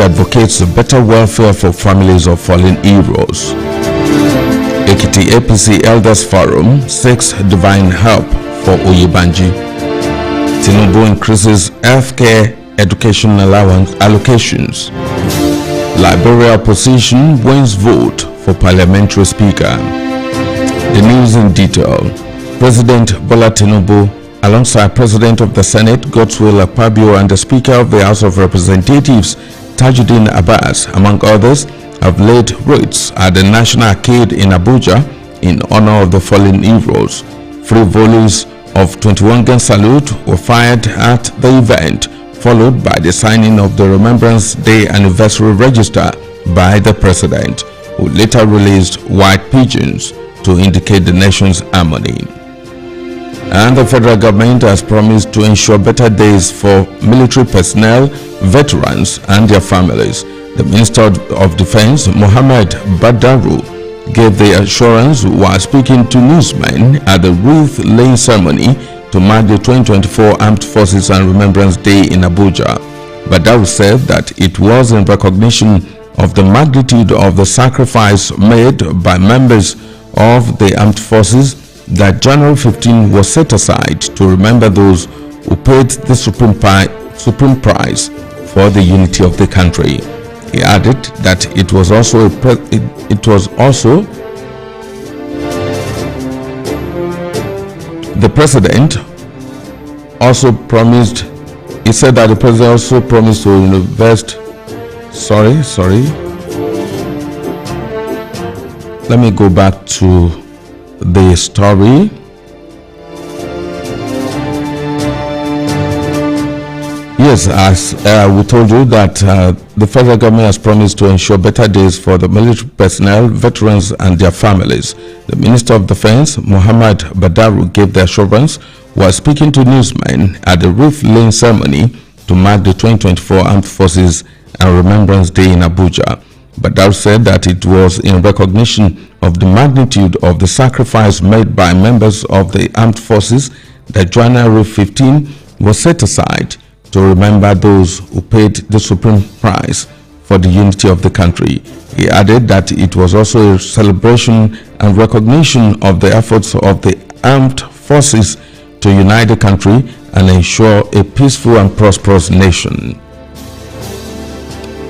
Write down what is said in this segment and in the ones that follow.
advocates better welfare for families of fallen heroes. Ekiti APC Elders Forum seeks divine help for Oyebanji. Tinubu increases healthcare education allowance allocations. Liberia opposition wins vote for parliamentary speaker. The news in detail. President Bola Tinubu, alongside President of the Senate Godswill Akpabio and the Speaker of the House of Representatives Tajuddin Abbas, among others, have laid wreaths at the National Arcade in Abuja in honor of the fallen heroes. 3 volleys of 21-gun salute were fired at the event, followed by the signing of the Remembrance Day Anniversary Register by the President, who later released white pigeons to indicate the nation's harmony. And the federal government has promised to ensure better days for military personnel, veterans, and their families. The Minister of Defense, Mohammed Badaru, gave the assurance while speaking to newsmen at the wreath-laying ceremony to mark the 2024 Armed Forces and Remembrance Day in Abuja. Badaru said that it was in recognition of the magnitude of the sacrifice made by members of the armed forces that January 15 was set aside to remember those who paid the supreme price for the unity of the country. He added that it was also the president also promised. He said that the president also promised to invest. Sorry. Let me go back to the story. Yes, as we told you that the federal government has promised to ensure better days for the military personnel, veterans, and their families. The Minister of Defense, Mohammed Badaru, gave the assurance while speaking to newsmen at the wreath-laying ceremony to mark the 2024 Armed Forces and Remembrance Day in Abuja. Badaru said that it was in recognition of the magnitude of the sacrifice made by members of the armed forces that January 15 was set aside to remember those who paid the supreme price for the unity of the country. He added that it was also a celebration and recognition of the efforts of the armed forces to unite the country and ensure a peaceful and prosperous nation.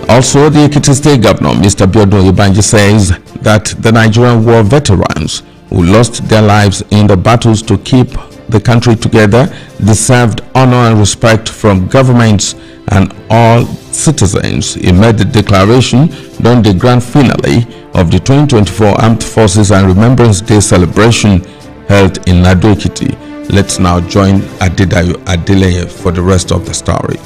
Also, the Ekiti State Governor, Mr. Biodun Oyebanji, says that the Nigerian war veterans who lost their lives in the battles to keep the country together deserved honor and respect from governments and all citizens. He made the declaration during the grand finale of the 2024 Armed Forces and Remembrance Day celebration held in Ado Ekiti. Let's now join Adedayo Adeleye for the rest of the story.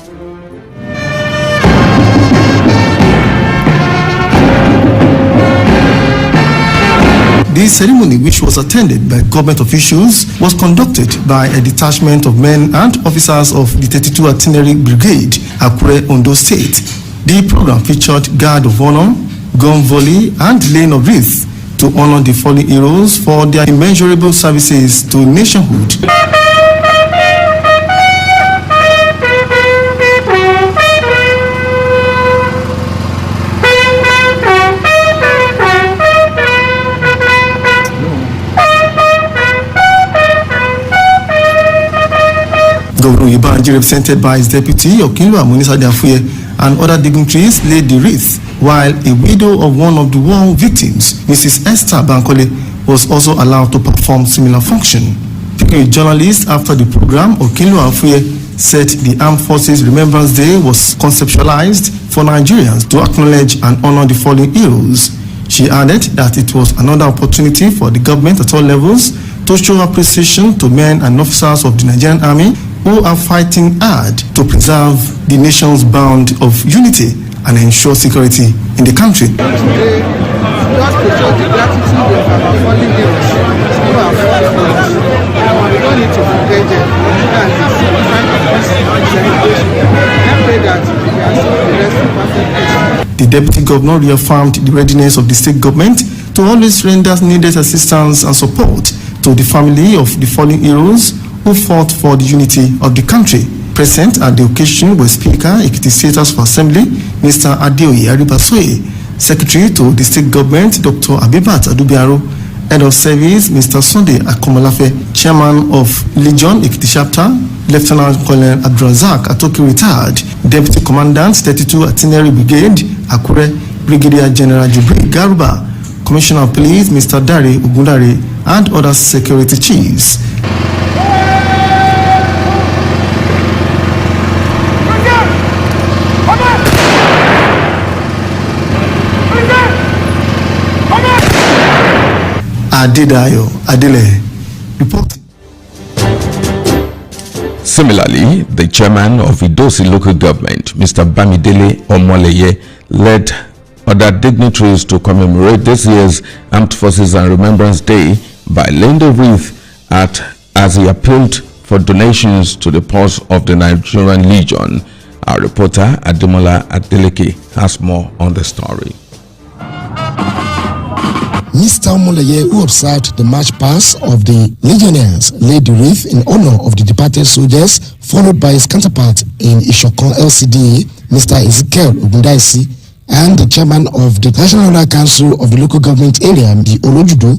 This ceremony, which was attended by government officials, was conducted by a detachment of men and officers of the 32 Artillery Brigade, Akure, Ondo State. The program featured guard of honor, gun volley, and laying of wreaths to honor the fallen heroes for their immeasurable services to nationhood. Governor Oyebanji, represented by his deputy Okinlo Amunisa Dafuye and other dignitaries, laid the wreath, while a widow of one of the war victims, Mrs. Esther Bankole, was also allowed to perform similar function. Speaking with journalists after the program, Okinlo Afuye said the Armed Forces Remembrance Day was conceptualized for Nigerians to acknowledge and honor the fallen heroes. She added that it was another opportunity for the government at all levels to show appreciation to men and officers of the Nigerian Army who are fighting hard to preserve the nation's bond of unity and ensure security in the country. Today, just to show the gratitude of our fallen heroes who are fallen heroes. We don't need to forget them. And this is the kind of this celebration. I pray that we are still the rest of perfect. The Deputy Governor reaffirmed the readiness of the state government to always render needed assistance and support to the family of the fallen heroes who fought for the unity of the country. Present at the occasion were Speaker, Ekiti State House of Assembly, Mr. Adeoye Aripasoye, Secretary to the State Government, Dr. Abibat Adubiaro, Head of Service, Mr. Sunday Akomolafe, Chairman of Legion Ekiti Chapter, Lieutenant Colonel Abdulrazak Atoki retired, Deputy Commandant 32 Artillery Brigade, Akure, Brigadier General Jubril Garuba, Commissioner of Police, Mr. Dari Ogundare, and other security chiefs. Adedayo Adele reporting. Similarly, the chairman of Idosi local government, Mr. Bamidele Omoleye, led other dignitaries to commemorate this year's Armed Forces and Remembrance Day by laying the wreath as he appealed for donations to the cause of the Nigerian Legion. Our reporter Ademola Adeleke has more on the story. Mr. Omoleye, who observed the march past of the legionnaires, laid the wreath in honor of the departed soldiers, followed by his counterpart in Ishokon LCD, Mr. Ezekiel Ogundaisi, and the chairman of the National Council of the local government area, the Olojudo,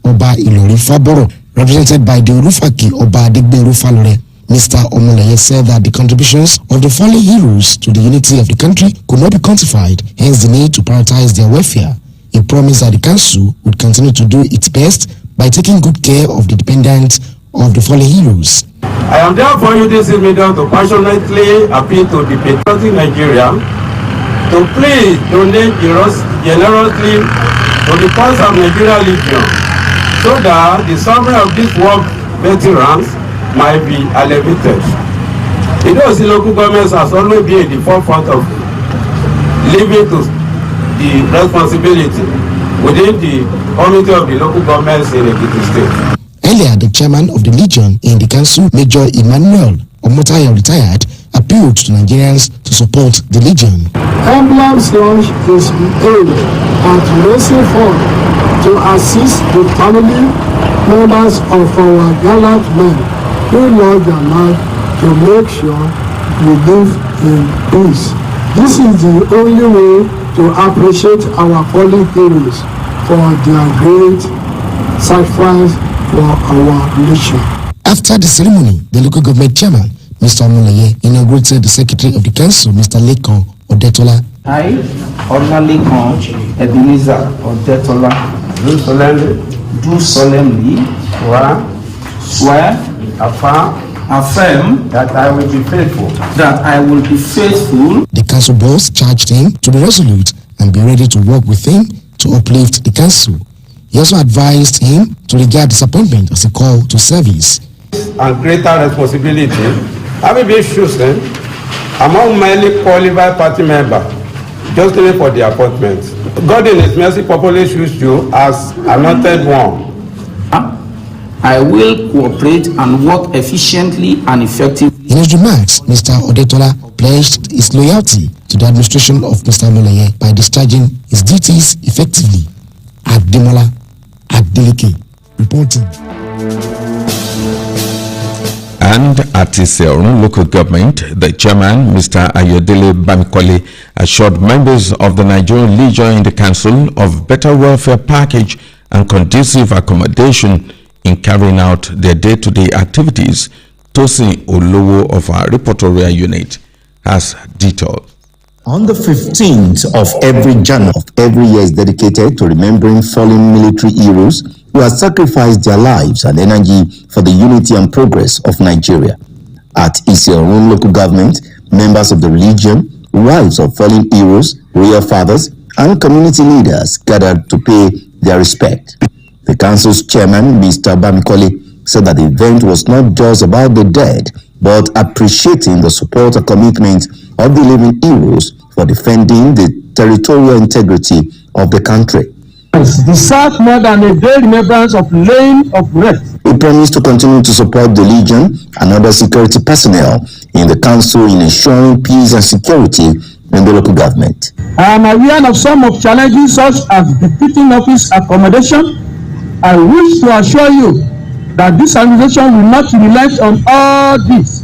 Oba Ilori Faboro, represented by the Olufaki Oba Adegberu Falore. Mr. Omoleye said that the contributions of the fallen heroes to the unity of the country could not be quantified, hence the need to prioritize their welfare. He promised that the council would continue to do its best by taking good care of the dependents of the fallen heroes. I am therefore using this medium to passionately appeal to the patriotic Nigeria to please donate generously to the cause of Nigeria Legion so that the suffering of these war veterans might be alleviated. The local governments has always been at the forefront of living to the responsibility within the committee of the local governments in Ekiti State. Earlier, the chairman of the Legion in the council, Major Emmanuel Omotaya, retired, appealed to Nigerians to support the Legion. Emblems launch is aimed at raising funds to assist the family members of our gallant men who lost their life to make sure we live in peace. This is the only way to appreciate our fallen heroes for their great sacrifice for our nation. After the ceremony, the local government chairman, Mr. Omoleye, inaugurated the secretary of the council, Mr. Lekan Odetola. I, Olalekan Ebenezer Odetola, do solemnly swear, affirm that I will be faithful. The council boss charged him to be resolute and be ready to work with him to uplift the council. He also advised him to regard disappointment as a call to service. And greater responsibility, having been chosen among many qualified party members, just waiting for the appointment. God in His mercy purposely chose you as anointed one. I will cooperate and work efficiently and effectively. In his remarks, Mr. Odetola pledged his loyalty to the administration of Mr. Omoleye by discharging his duties effectively. Ademola Adeleke reporting. And at Iseorun local government, the chairman, Mr. Ayodele Bamikole, assured members of the Nigerian Legion in the council of better welfare package and conducive accommodation in carrying out their day-to-day activities. Tosin Olowo of our reportorial unit has detailed. On the 15th of every January of every year is dedicated to remembering fallen military heroes who have sacrificed their lives and energy for the unity and progress of Nigeria. At Iseorun local government, members of the Legion, wives of fallen heroes, royal fathers, and community leaders gathered to pay their respect. The council's chairman, Mr. Bamikole, said that the event was not just about the dead, but appreciating the support and commitment of the living heroes for defending the territorial integrity of the country. Deserve more than a day remembrance of laying of wreath. He promised to continue to support the Legion and other security personnel in the council in ensuring peace and security in the local government. I am aware of some of challenges such as befitting office accommodation. I wish to assure you that this organization will not relent on all this.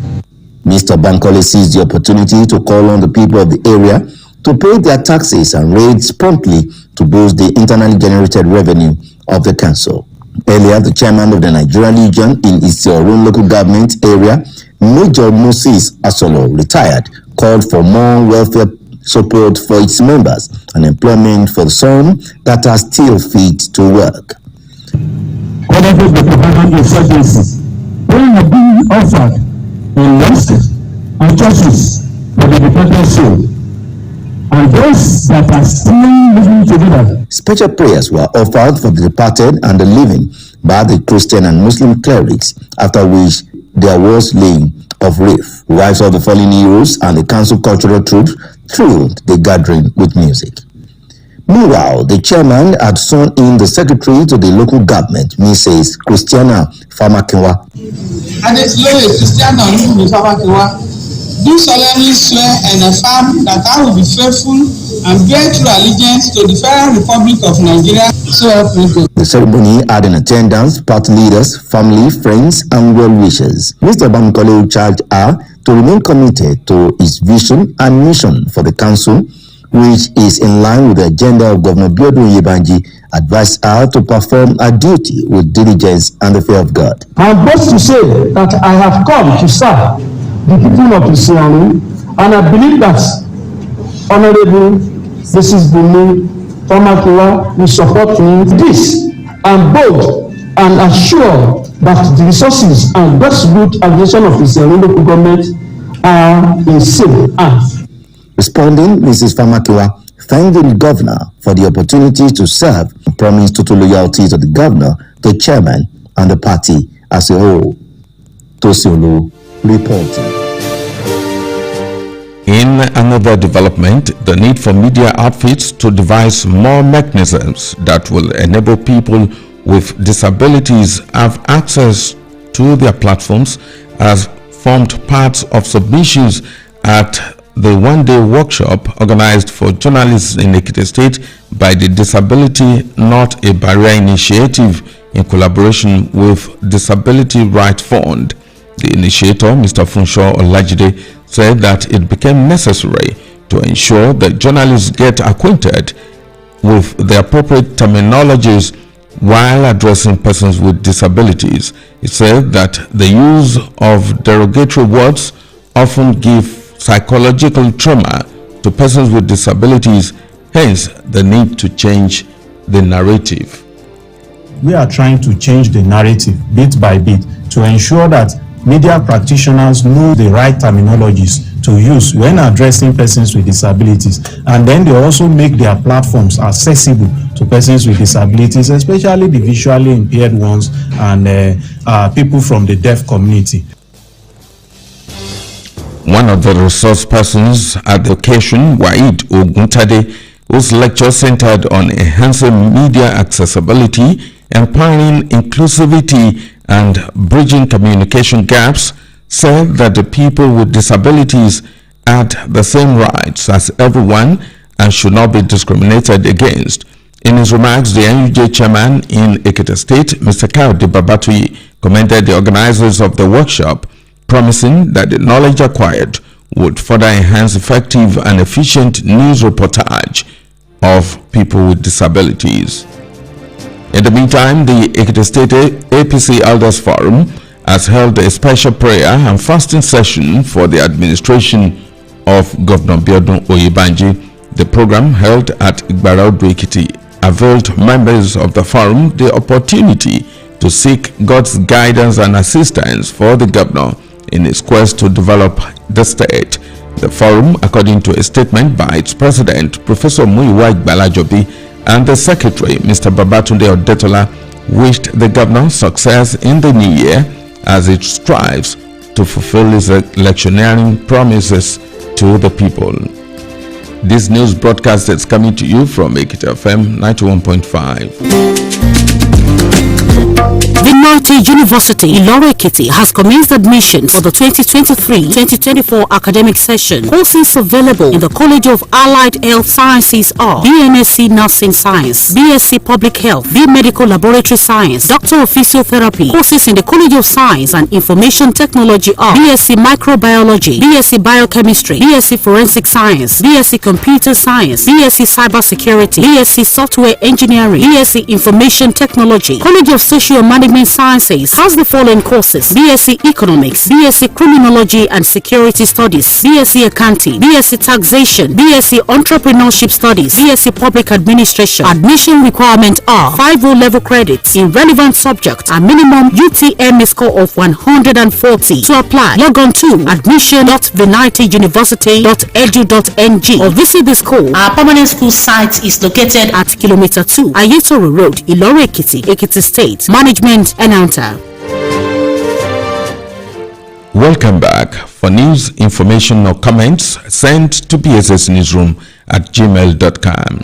Mr. Bankole seized the opportunity to call on the people of the area to pay their taxes and rates promptly to boost the internally generated revenue of the council. Earlier, the chairman of the Nigerian Legion in Isiorun local government area, Major Moses Asolo, retired, called for more welfare support for its members and employment for some that are still fit to work. When have been offered in mosques and churches for the departed soul, and those that are still living together. Special prayers were offered for the departed and the living by the Christian and Muslim clerics, after which there was laying of wreath. Wives of the fallen heroes and the council cultural troops thrilled the gathering with music. Meanwhile, the chairman had sworn in the secretary to the local government, Mrs. Christiana Famakinwa. Do solemnly swear and affirm that I will be faithful and bear true allegiance to the Federal Republic of Nigeria. So help me God. The ceremony had in attendance party leaders, family, friends, and well-wishers. Mr. Bankole charged her to remain committed to his vision and mission for the council, which is in line with the agenda of Governor Biodun Oyebanji, advised her to perform her duty with diligence and the fear of God. I am boast to say that I have come to serve the people of Isiorun, and I believe that Honorable Mrs. Bumi Famakinwa will support me in this. I'm bold and assure that the resources and best good administration of Isiorun local government are in safe hands. Responding, Mrs. Famakinwa thanked the governor for the opportunity to serve and promised total loyalty to the governor, the chairman, and the party as a whole. Tosiolu reporting. In another development, the need for media outfits to devise more mechanisms that will enable people with disabilities have access to their platforms has formed part of submissions at the one-day workshop organized for journalists in Ekiti State by the Disability Not a Barrier Initiative in collaboration with Disability Rights Fund. The initiator, Mr. Funsho Olajide, said that it became necessary to ensure that journalists get acquainted with the appropriate terminologies while addressing persons with disabilities. He said that the use of derogatory words often give psychological trauma to persons with disabilities, hence the need to change the narrative. We are trying to change the narrative bit by bit to ensure that media practitioners know the right terminologies to use when addressing persons with disabilities, and then they also make their platforms accessible to persons with disabilities, especially the visually impaired ones and people from the deaf community. One of the resource persons at the occasion, Waid Oguntade, whose lecture centered on enhancing media accessibility, empowering inclusivity, and bridging communication gaps, said that the people with disabilities had the same rights as everyone and should not be discriminated against. In his remarks, the NUJ chairman in Ekiti State, Mr. Kayode Babatuyi, commended the organizers of the workshop, promising that the knowledge acquired would further enhance effective and efficient news reportage of people with disabilities. In the meantime, the Ekiti State APC Elders Forum has held a special prayer and fasting session for the administration of Governor Biodun Oyebanji. The program, held at Igbara-Odo Ekiti, availed members of the forum the opportunity to seek God's guidance and assistance for the governor in his quest to develop the state. The forum, according to a statement by its president, Professor Muyiwa Igbalajobi, and the secretary, Mr. Babatunde Odetola, wished the governor success in the new year as it strives to fulfill his electioneering promises to the people. This news broadcast is coming to you from Ekiti FM 91.5. Divinity University, Iloro-Ekiti, has commenced admission for the 2023-2024 academic session. Courses available in the College of Allied Health Sciences are BMSc Nursing Science, BSc Public Health, B-Medical Laboratory Science, Doctor of Physiotherapy. Courses in the College of Science and Information Technology are BSc Microbiology, BSc Biochemistry, BSc Forensic Science, BSc Computer Science, BSc Cybersecurity, BSc Software Engineering, BSc Information Technology. College of Social Management Sciences has the following courses: BSc Economics, BSc Criminology and Security Studies, BSc Accounting, BSc Taxation, BSc Entrepreneurship Studies, BSc Public Administration. Admission requirements are 5 level credits in relevant subjects and minimum UTME score of 140. To apply, log on to admission.vinitiuniversity.edu.ng or visit the school. Our permanent school site is located at Kilometer 2, Ayetoro Road, Iloro-Ekiti, Ekiti State. Management announcer. Welcome back. For news, information or comments, send to pssnewsroom@gmail.com.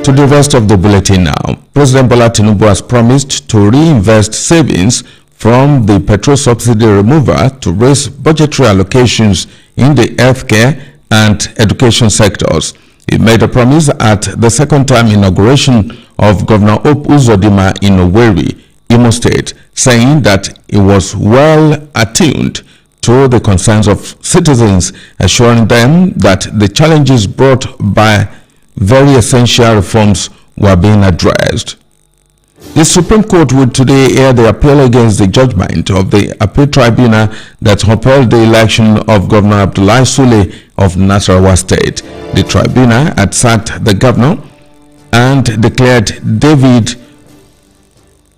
To the rest of the bulletin now. President Bola Tinubu has promised to reinvest savings from the petrol subsidy removal to raise budgetary allocations in the healthcare and education sectors. He made a promise at the second-time inauguration of Governor Hope Uzodinma in Owerri, Imo State, saying that he was well attuned to the concerns of citizens, assuring them that the challenges brought by very essential reforms were being addressed. The Supreme Court would today hear the appeal against the judgment of the appeal tribunal that upheld the election of Governor Abdullahi Sule of Nasarawa State. The tribunal had sacked the governor and declared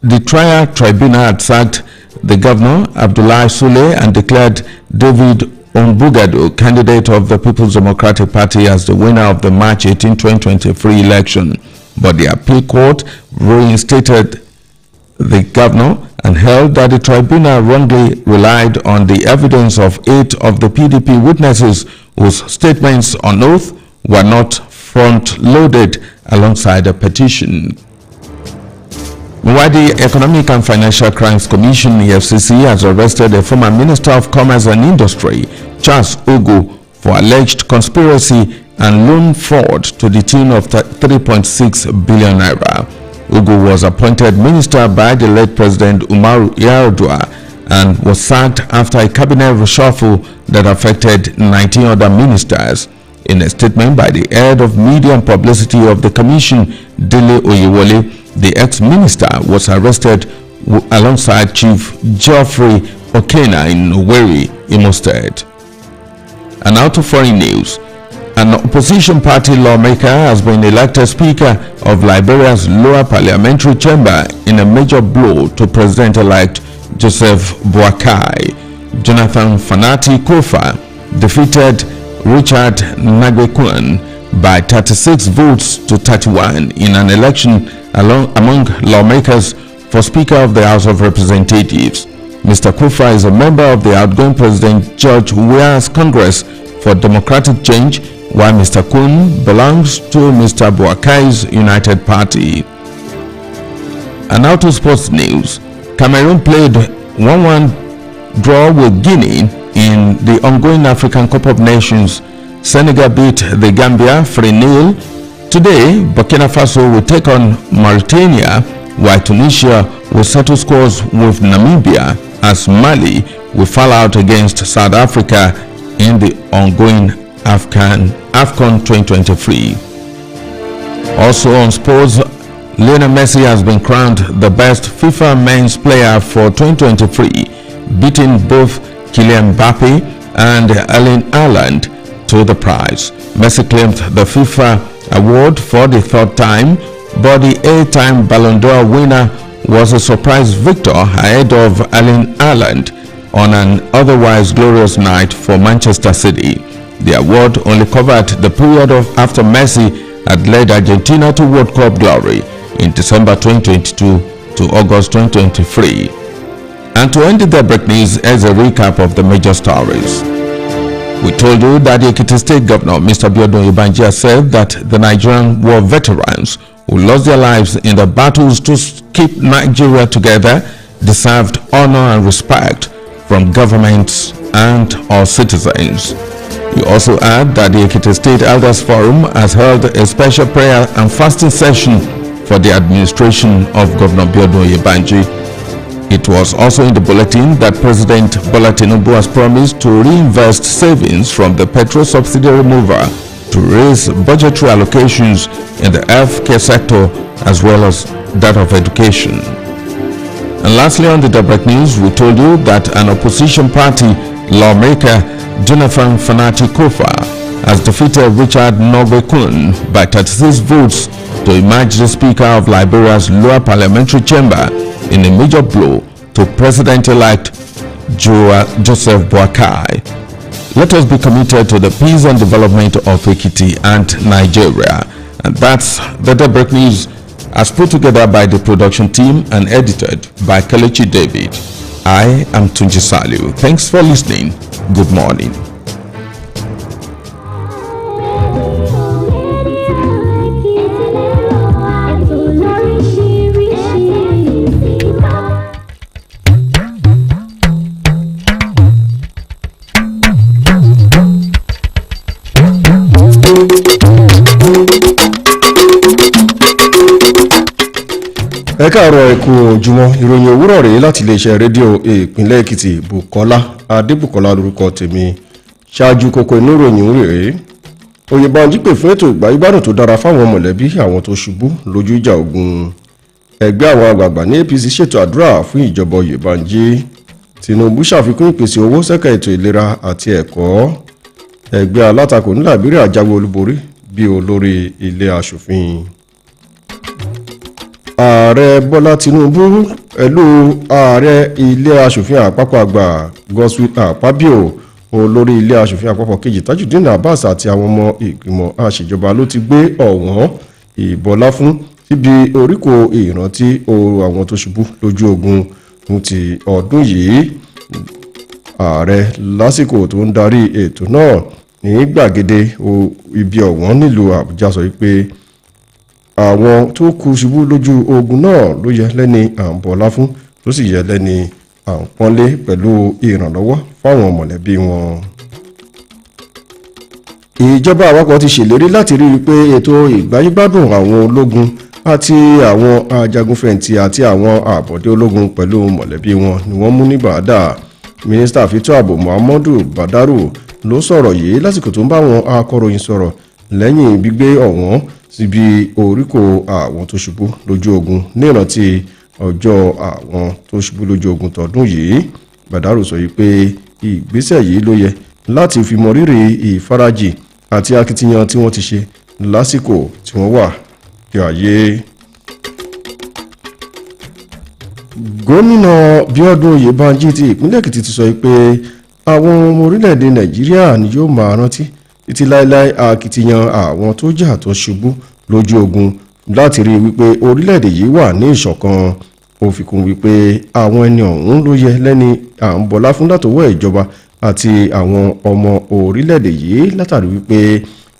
the trial tribunal had sacked the governor, Abdullahi Sule, and declared David Ombugado, candidate of the People's Democratic Party, as the winner of the March 18, 2023 election. But the appeal court reinstated the governor and held that the tribunal wrongly relied on the evidence of 8 of the PDP witnesses whose statements on oath were not front-loaded alongside a petition. While the Economic and Financial Crimes Commission, EFCC, has arrested a former Minister of Commerce and Industry, Charles Ogu, for alleged conspiracy and loan fraud to the tune of 3.6 billion naira. Ogu was appointed minister by the late President Umaru Yar'Adua and was sacked after a cabinet reshuffle that affected 19 other ministers. In a statement by the head of media and publicity of the commission, Dele Oyewole, the ex-minister was arrested alongside Chief Geoffrey Okena in Owerri, Imo State. And now to foreign news. An opposition party lawmaker has been elected Speaker of Liberia's lower parliamentary chamber in a major blow to President-elect Joseph Boakai. Jonathan Fanati Kofa defeated Richard Nagbekwun by 36 votes to 31 in an election among lawmakers for Speaker of the House of Representatives. Mr. Kofa is a member of the outgoing President George Weah's Congress for Democratic Change, while Mr. Kun belongs to Mr. Boakai's United Party. And now to sports news. Cameroon played 1-1 draw with Guinea in the ongoing African Cup of Nations. Senegal beat the Gambia 3-0. Today, Burkina Faso will take on Mauritania, while Tunisia will settle scores with Namibia, as Mali will fall out against South Africa in the ongoing AFCON 2023. Also on sports, Lionel Messi has been crowned the best FIFA men's player for 2023, beating both Kylian Mbappe and Erling Haaland to the prize. Messi claimed the FIFA award for the 3rd time, but the 8-time Ballon d'Or winner was a surprise victor ahead of Erling Haaland on an otherwise glorious night for Manchester City. The award only covered the period after Messi had led Argentina to World Cup glory in December 2022 to August 2023. And to end the break news, as a recap of the major stories. We told you that the Ekiti State Governor, Mr. Biodun Oyèbánjí, said that the Nigerian war veterans who lost their lives in the battles to keep Nigeria together deserved honor and respect from governments and all citizens. He also added that the Ekiti State Elders Forum has held a special prayer and fasting session for the administration of Governor Biodun Oyebanji. It was also in the bulletin that President Bola Tinubu has promised to reinvest savings from the petrol subsidy removal to raise budgetary allocations in the healthcare sector as well as that of education. And lastly, on the Daybreak News, we told you that an opposition party lawmaker, Jonathan Fanati Kofa, has defeated Richard Nogbekun by 36 votes to emerge the Speaker of Liberia's lower parliamentary chamber in a major blow to President-elect Joseph Boakai. Let us be committed to the peace and development of Ekiti and Nigeria. And that's the Daybreak News, as put together by the production team and edited by Kelechi David. I am Tunji Saliu. Thanks for listening. Good morning. ẹ káàárọ̀ ẹ kú ojúmọ́ ìròyìn òwúrọ̀ rèé láti iléeṣẹ́ rédíò ìpínlẹ̀ Èkìtì Bùkọ́lá Adébùkọ́lá lórúkọ tèmi. Ṣáájú kókó inú ìròyìn rèé. Oyèbánjí pè fún ètò ìgbáyégbádùn tó dára fáwọn mọ̀lẹ́bí àwọn tó ṣubú lójú ìjà ogun. Ẹgbẹ́ àwọn àgbààgbà ní APC ṣètò àdúrà fún ìjọba Oyèbánjí. Tinubu ṣàfikún ìpèsè owó ṣẹ́ka ètò ìlera àti ẹ̀kọ́. Ẹgbẹ́ alátakò ní Liberia jáwé olúborí bí olórí ilé aṣòfin. Ààrẹ Bọ́lá Tinubu pẹ̀lú ààrẹ ilé aṣòfin àpapọ̀ àgbà Godswill Akpabio, olórí ilé aṣòfin àpapọ̀ kejì Tajudeen Abbas àti àwọn ọmọ ìgbìmọ̀ aṣèjọba ló ti gbé ọ̀wọ́n ìbọlá fún síbi oríkò ìrántí àwọn tó ṣubú lójú ogun fún ti ọdún yìí. Ààrẹ lásìkò tó ń darí ètò náà ní gbàgede ibi ọ̀wọ́n nílùú Àbújá sọ wípé àwọn tó kú ṣubú lójú ogun náà ló yẹ lẹ́ni à ń bọlá fún tó sì yẹ lẹ́ni à ń pọ́nlé pẹ̀lú ìrànlọ́wọ́ fáwọn mọ̀lẹ́bí wọn. Ìjọba àpapọ̀ ti ṣèlérí láti rí i pé ètò ìgbáyégbádùn àwọn ológun àti àwọn ajagunfẹ̀yìntì àti àwọn àbọ̀dé ológun pẹ̀lú mọ̀lẹ́bí wọn ni wọ́n mú ní bàádà. Mínísítà fẹ́tọ̀ ààbò Muhammadu Badaru ló sọ̀rọ̀ yìí lásìkò tó ń bá àwọn akọ̀ròyìn sọ̀rọ̀ lẹ́yìn gbígbé ọ̀wọ́n síbi oríkò àwọn tó ṣubú lójú ogun ní ìrántí ọjọ́ àwọn tó ṣubú lójú ogun tọdún yìí. Badaru sọ yìí pé ìgbésẹ̀ yìí ló yẹ láti fi mọ rírì ìfarajì àti akitiyan tí wọ́n ti ṣe lásìkò tí wọ́n wà ní ayé. Gómìnà Bíọ́dún Oyèbánjí ti ìpínlẹ̀ Èkìtì ti sọ pé àwọn ọmọ orílẹ̀-èdè Nàìjíríà ni yóò máa rántí títí láéláé akitiyan àwọn tó jà tó ṣubú lójú ogun láti rí wípé orílẹ̀-èdè yìí wà ní ìṣọ̀kan. Ó fi kún wípé àwọn ẹni ọ̀hún ló yẹ lẹ́ni à ń bọlá fún látọwọ́ ìjọba àti àwọn ọmọ orílẹ̀-èdè yìí látàrí wípé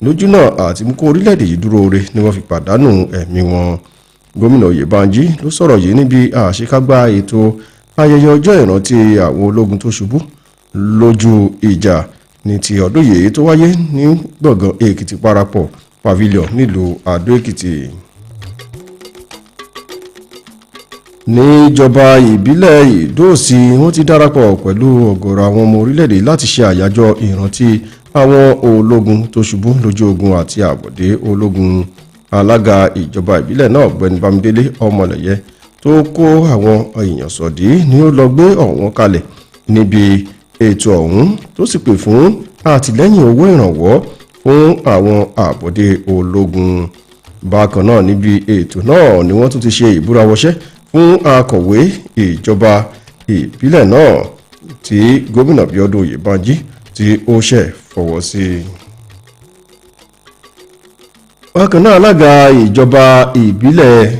lójú náà àti mú kó orílẹ̀-èdè yìí dúró re ni wọ́n fi pàdánù ẹ̀mí wọn. Gómìnà Oyèbánjí ló sọ̀rọ̀ yìí níbi àṣekágbá ètò ayẹyẹ ọjọ́ ìrántí àwọn ológun tó ṣubú lójú ìjà ní ti ọdún yìí tó wáyé ní gbọ̀ngàn Èkìtì Parapọ̀ Pavilion nílùú Adó Èkìtì. Níjọba ìbílẹ̀ Ìdó-Òsì wọ́n ti darapọ̀ pẹ̀lú ọ̀gọ̀rọ̀ àwọn ọmọ orílẹ̀-èdè láti ṣe àyájọ́ ìrántí àwọn ológun tó ṣubú lójú ogun àti àbọ̀dé ológun. Alága ìjọba ìbílẹ̀ náà Ọ̀gbẹ́ni Bámidélé Ọmọlẹ̀yẹ tó kó àwọn èèyàn sọ̀dí ni ó lọ gbé ọ̀wọ́n kalẹ̀ níbi ètò ọ̀hún tó sì pè fún àtìlẹ́yìn owó ìrànwọ́ fún àwọn àbọ̀dé ológun. Bákan náà níbi ètò náà ni wọ́n tún ti ṣe ìbúrawọṣẹ́ fún akọ̀wé ìjọba ìbílẹ̀ náà tí gómìnà Bíọ́dún Oyèbánjí tí ó ṣẹ̀ fọwọ́ sí. Bákan náà alága ìjọba ìbílẹ̀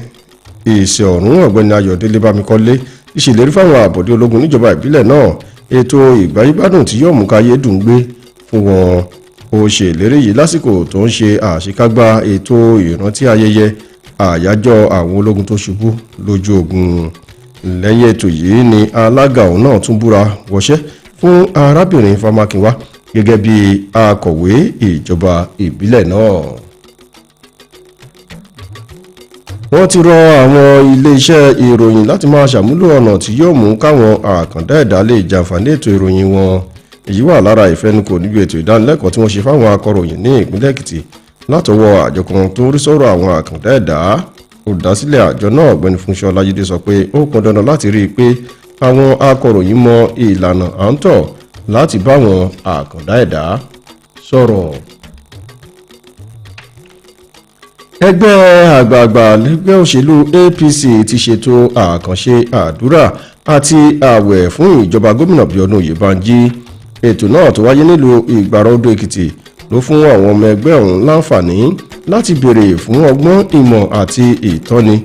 Ìṣẹ̀ Ọ̀rún Ọ̀gbẹ́ni Ayọ̀délé Bámikọ́lé ìṣèlérí fáwọn àbọ̀dé ológun níjọba ìbílẹ̀ náà ètò ìgbáyégbádùn tí yóò mú káyé dùn gbé fún wọn. Ó ṣe ìlérí yìí lásìkò tó ń ṣe àṣekágbá ètò ìrántí ayẹyẹ àyájọ́ àwọn ológun tó ṣubú lójú ogun. lẹ́yìn ètò yìí ni alága òun náà tún búra wọṣẹ́ fún arábìnrin Fámákinwá gẹ́gẹ́ bí akọ̀wé ìjọba ìbílẹ̀ náà. wọ́n ti rọ àwọn ilé-iṣẹ́ ìròyìn láti máa ṣàmúlò ọ̀nà tí yóò mú káwọn àkàndá ẹ̀dá lè jàǹfààní ètò ìròyìn wọn. èyí wà lára ìfẹnukò níbi ètò ìdánilẹ́kọ̀ọ́ tí wọ́n ṣe fáwọn akọ̀ròyìn ní ìpínlẹ̀ Èkìtì látọwọ́ àjọ kan tó ń rí sọ̀rọ̀ àwọn àkàndá ẹ̀dá. olùdásílẹ̀ àjọ náà ọ̀gbẹ́ni Fúnṣọ́ Ọlájídé sọ pé ó pọn dandan láti rí i pé àwọn akọ̀ròyìn mọ ìlànà à ń tọ̀ láti bá àwọn àkàndá ẹ̀dá sọ̀rọ̀. ẹgbẹ́ àgbààgbà lẹ́gbẹ́ òṣèlú APC ti ṣètò àkànṣe àdúrà àti ààwẹ̀ fún ìjọba gómìnà Bíọ́dún Oyèbánjí. ètò náà tó wáyé nílùú Ìgbàrà-Odò Èkìtì ló fún àwọn ọmọ ẹgbẹ́ ọ̀hún láǹfààní láti béèrè fún ọgbọ́n ìmọ̀ àti ìtọ́ni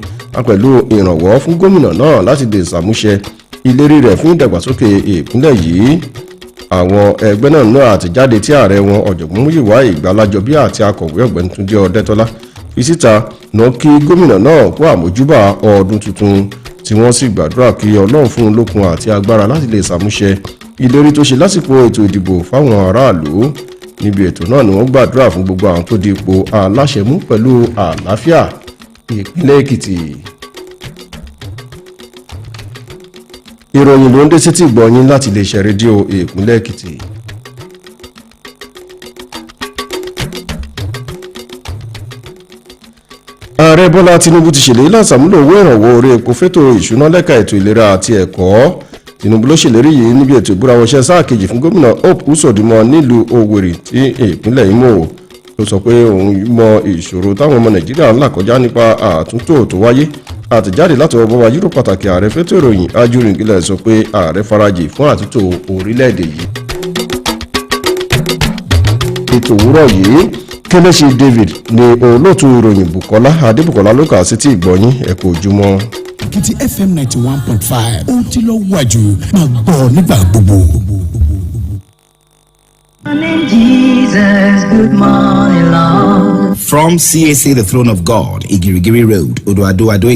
pẹ̀lú ìrànwọ́ fún gómìnà náà láti lè ṣàmúṣẹ ìlérí rẹ̀ fún ìdàgbàsókè ìpínlẹ̀ yìí. àwọn ẹgbẹ́ náà náà àtẹ̀jáde tí ààrẹ wọn ọ̀jọ̀gbọ́n Múyìwá Ìgbàlájọbí àti akọ̀wé ọ̀gbẹ́ni Túndé Ọdẹ́tọ́lá fi síta náà kí gómìnà náà kú àmójúbà ọdún tuntun tí wọ́n sì gbàdúrà kí Ọlọ́run fún un lókun àti agbára láti lè ṣàmúṣẹ ìlérí tó ṣe lásìkò ètò ìdìbò fáwọn aráàlú. níbi ètò náà ni wọ́n gbàdúrà fún gbogbo àwọn tó di ipò aláṣẹ mú pẹ̀lú àlàáfíà ìpínlẹ̀ Èkìtì. ìròyìn ló ń dé sétí ìgbọ̀nyín láti iléeṣẹ́ rédíò ìpínlẹ̀ Èkìtì. ààrẹ Bọ́lá Tinubu ti ṣèlérí láti ṣàmúlò owó ìrànwọ́ orí epo fétò ìṣúná lẹ́ka ètò ìlera àti ẹ̀kọ́. Tinubu ló ṣèlérí yìí níbi ètò ìbúrawọṣẹ́ sáà kejì fún gómìnà Hope Uzodinma nílùú Owerri tí ìpínlẹ̀ Imo. ó sọ pé òun mọ ìṣòro táwọn ọmọ Nàìjíríà ń là kọjá nípa àtúntò tó wáyé. àtẹ̀jáde láti ọwọ́ bọ́ba yúrò pàtàkì ààrẹ fétò ìròyìn Ajuringilẹ̀ sọ pé ààrẹ farajì fún àtúntò orílẹ̀-èdè yìí. ètò òwúrọ̀ yìí Kẹ́lẹ́ṣe David ni olóòtú ìròyìn Bùkọ́lá Adébùkọ́lá ló kà sí ti ìgbọ̀nyín ẹ kú ojúmọ́. Èkìtì FM 91.5 ó ti lọ wájú máa gbọ́ nígbà gbogbo. Jesus, good morning, Lord. From CAC, the Throne of God, Igirigiri Road, Odoado Ado